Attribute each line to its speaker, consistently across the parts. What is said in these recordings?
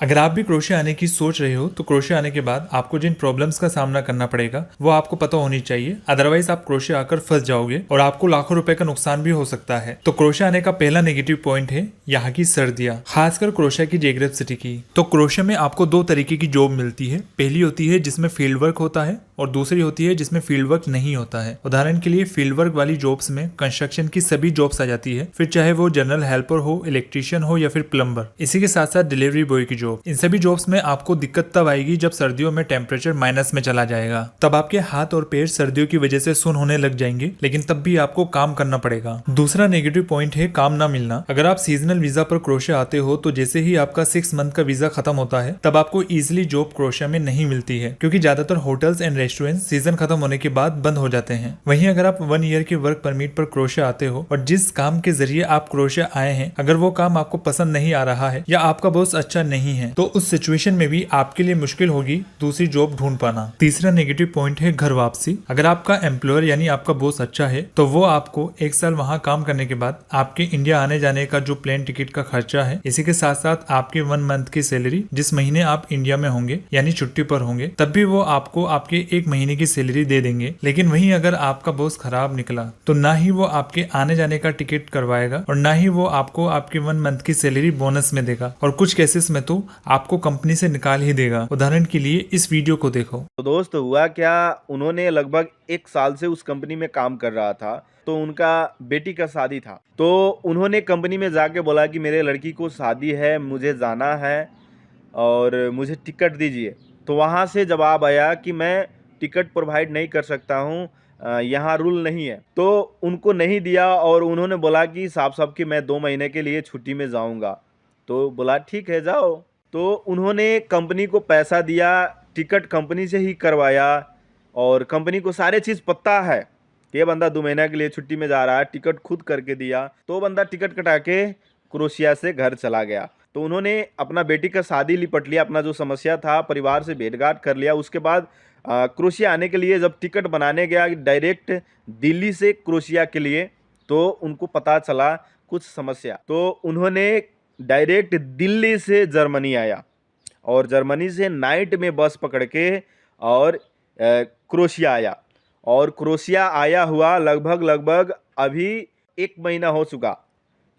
Speaker 1: अगर आप भी क्रोशिया आने की सोच रहे हो तो क्रोशिया आने के बाद आपको जिन प्रॉब्लम्स का सामना करना पड़ेगा वो आपको पता होनी चाहिए, अदरवाइज आप क्रोशिया आकर फंस जाओगे और आपको लाखों रुपए का नुकसान भी हो सकता है। तो क्रोशिया आने का पहला नेगेटिव पॉइंट है यहाँ की सर्दियाँ, खासकर क्रोशिया की जेग्रेफ सिटी की। तो क्रोशिया में आपको दो तरीके की जॉब मिलती है। पहली होती है जिसमें फील्ड वर्क होता है और दूसरी होती है जिसमें फील्ड वर्क नहीं होता है। उदाहरण के लिए फील्ड वर्क वाली जॉब्स में कंस्ट्रक्शन की सभी जॉब्स आ जाती है, फिर चाहे वो जनरल हेल्पर हो, इलेक्ट्रिशियन हो या फिर प्लम्बर। इसी के साथ साथ डिलीवरी बॉय की जॉब। इन सभी जॉब्स में आपको दिक्कत तब आएगी जब सर्दियों में टेम्परेचर माइनस में चला जाएगा, तब आपके हाथ और पैर सर्दियों की वजह से सुन्न होने लग जाएंगे, लेकिन तब भी आपको काम करना पड़ेगा। दूसरा नेगेटिव पॉइंट है काम ना मिलना। अगर आप सीजनल वीजा पर क्रोशिया आते हो तो जैसे ही आपका 6 मंथ का वीजा खत्म होता है तब आपको इजिली जॉब क्रोशिया में नहीं मिलती है, क्योंकि ज्यादातर होटल्स एंड रेस्टोरेंट सीजन खत्म होने के बाद बंद हो जाते हैं। वहीं अगर आप 1 ईयर के वर्क परमिट पर क्रोशिया आते हो और जिस काम के जरिए आप क्रोशिया आए हैं, अगर वो काम आपको पसंद नहीं आ रहा है या आपका बॉस अच्छा नहीं है, तो उस सिचुएशन में भी आपके लिए मुश्किल होगी दूसरी जॉब ढूंढ पाना। तीसरा नेगेटिव पॉइंट है घर वापसी। अगर आपका एम्प्लॉयर यानी आपका बॉस अच्छा है तो वो आपको 1 साल वहां काम करने के बाद आपके इंडिया आने जाने का जो प्लेन टिकट का खर्चा है, इसी के साथ साथ आपके 1 मंथ की सैलरी जिस महीने आप इंडिया में होंगे यानी छुट्टी पर होंगे, तब भी वो आपको आपके 1 महीने की सैलरी दे देंगे। लेकिन वहीं अगर आपका बॉस खराब निकला तो ना ही वो आपके आने जाने का टिकट करवाएगा और ना ही वो आपको आपके 1 मंथ की सैलरी बोनस में देगा, और कुछ केसेस में तो आपको कंपनी से निकाल ही देगा। उदाहरण के लिए इस वीडियो को देखो।
Speaker 2: तो दोस्त हुआ क्या, उन्होंने लगभग 1 साल से उस कंपनी में काम कर रहा था, तो उनका बेटी का शादी था। तो उन्होंने कंपनी में जाके बोला कि मेरे लड़की को शादी है, मुझे जाना है और मुझे टिकट दीजिए। तो वहाँ से जवाब आया कि मैं टिकट प्रोवाइड नहीं कर सकता हूँ, यहाँ रूल नहीं है। तो उनको नहीं दिया और उन्होंने बोला कि साफ साफ कि मैं 2 महीने के लिए छुट्टी में जाऊँगा। तो बोला ठीक है जाओ। तो उन्होंने कंपनी को पैसा दिया, टिकट कंपनी से ही करवाया और कंपनी को सारे चीज़ पता है कि ये बंदा 2 महीने के लिए छुट्टी में जा रहा है, टिकट खुद करके दिया। तो बंदा टिकट कटा के क्रोशिया से घर चला गया। तो उन्होंने अपना बेटी का शादी लिपट लिया, अपना जो समस्या था परिवार से भेंट-घाट कर लिया। उसके बाद क्रोशिया आने के लिए जब टिकट बनाने गया डायरेक्ट दिल्ली से क्रोशिया के लिए, तो उनको पता चला कुछ समस्या। तो उन्होंने डायरेक्ट दिल्ली से जर्मनी आया और जर्मनी से नाइट में बस पकड़ के और क्रोशिया आया। और क्रोशिया आया हुआ लगभग अभी 1 महीना हो चुका,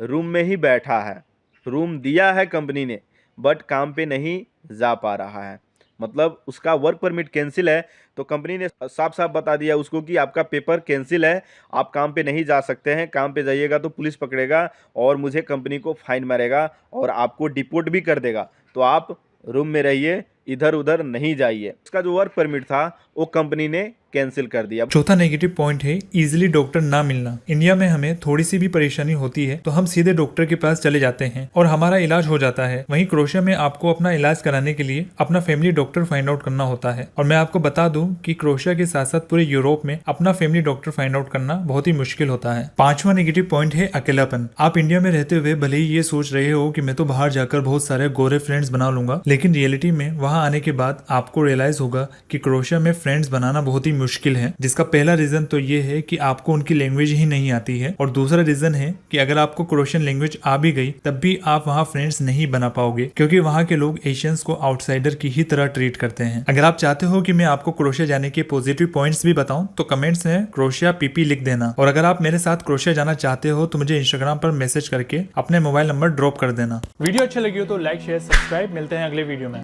Speaker 2: रूम में ही बैठा है। रूम दिया है कंपनी ने, बट काम पे नहीं जा पा रहा है। मतलब उसका वर्क परमिट कैंसिल है, तो कंपनी ने साफ साफ बता दिया उसको कि आपका पेपर कैंसिल है, आप काम पे नहीं जा सकते हैं। काम पे जाइएगा तो पुलिस पकड़ेगा और मुझे कंपनी को फाइन मारेगा और आपको डिपोर्ट भी कर देगा। तो आप रूम में रहिए, इधर उधर नहीं जाइए। उसका जो वर्क परमिट था वो कंपनी ने कैंसिल कर दिया।
Speaker 1: चौथा नेगेटिव पॉइंट है इजीली डॉक्टर ना मिलना। इंडिया में हमें थोड़ी सी भी परेशानी होती है तो हम सीधे डॉक्टर के पास चले जाते हैं और हमारा इलाज हो जाता है। वहीं क्रोशिया में आपको अपना इलाज कराने के लिए अपना फैमिली डॉक्टर फाइंड आउट करना होता है। और मैं आपको बता दूं कि क्रोशिया के साथ साथ पूरे यूरोप में अपना फैमिली डॉक्टर फाइंड आउट करना बहुत ही मुश्किल होता है। 5वां नेगेटिव पॉइंट है अकेलापन। आप इंडिया में रहते हुए भले ही ये सोच रहे हो कि मैं तो बाहर जाकर बहुत सारे गोरे फ्रेंड्स बना लूंगा, लेकिन रियलिटी में वहां आने के बाद आपको रियलाइज होगा कि क्रोशिया में फ्रेंड्स बनाना बहुत ही मुश्किल है। जिसका पहला रीजन तो ये है कि आपको उनकी लैंग्वेज ही नहीं आती है, और दूसरा रीजन है कि अगर आपको क्रोशियन लैंग्वेज आ भी गई तब भी आप वहाँ फ्रेंड्स नहीं बना पाओगे, क्योंकि वहाँ के लोग एशियंस को आउटसाइडर की ही तरह ट्रीट करते हैं। अगर आप चाहते हो कि मैं आपको क्रोशिया जाने के पॉजिटिव पॉइंट्स भी बताऊं तो कमेंट्स में क्रोशिया पीपी लिख देना। और अगर आप मेरे साथ क्रोशिया जाना चाहते हो तो मुझे इंस्टाग्राम पर मैसेज करके अपने मोबाइल नंबर ड्रॉप कर देना। वीडियो अच्छी लगी हो तो लाइक शेयर सब्सक्राइब। मिलते हैं अगले वीडियो में।